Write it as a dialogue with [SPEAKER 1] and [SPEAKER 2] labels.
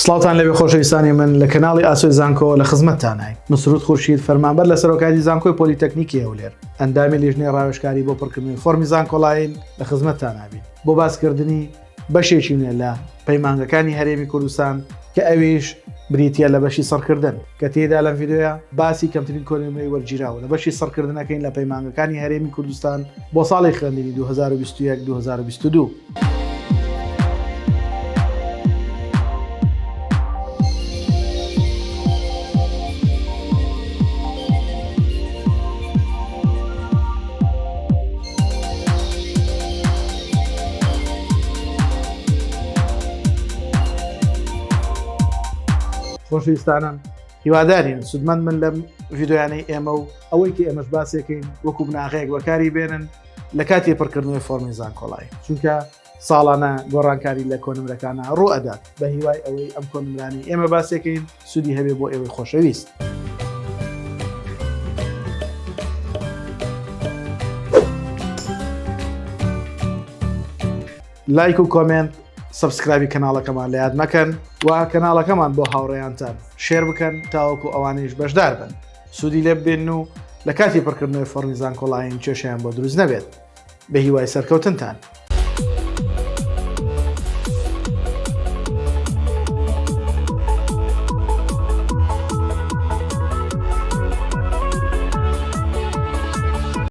[SPEAKER 1] سڵاوتان لەبێ خۆشەویستانی من لە کەناڵی ئاسۆی زانکۆ لە خزمەتتانای مسعود خورشید فەرمانبەر لە سەرۆکاتی زانکۆی پۆلیتەکنیکی هەولێر ئەندامی لیژنەی ڕاوێژکاری بۆ پڕکردنی فۆرمی زانکۆڵاین لە خزمەتتانابین بۆ باسکردنی بەشێکی نوێ لە پەیمانگەکانی هەرێمی کوردستان کە ئەویش بریتە لە بەشی سەرکردن کە تێدا لەم ڤیدۆیە باسی کەمترین کۆنەمەی وەرگیراوە لە بەشی سەرکردنەکەین لە پەیمانگەکانی هەرێمی کوردستان بۆ ساڵی خوێندنی 2021-2022. خۆشەویستانم هیوادارین سودمەند من لەم ڤیدۆیانەی ئێمە و ئەوەی کە ئێمەش باسێکین وەکو بناغەیەک بەکاری بێنن لە کاتی پڕکردنەوەی فۆرمی زانکۆڵایی چونکە ساڵانە گۆڕانکاری لە کۆنمرەکانە ڕوو ئەدات بە هیوای ئەوەی ئەم کۆنمرانی ئێمە باسێکین سودی هەبێ بۆ ئێوەی خۆشەویست. لایک و کۆمنت سبسکرایبی کەناڵەکەمان لە یاد مەکەن و کەناڵەکەمان بۆ هاوڕێیانتان شێر بکەن تاوەکو ئەوانەیش بەشدار بن سودی لێ ببێن و لە کاتی پڕکردنەوەی فۆرمی زانکۆڵاین کێشیان بۆ دروست نەبێت بە هیوای سەرکەوتنتان.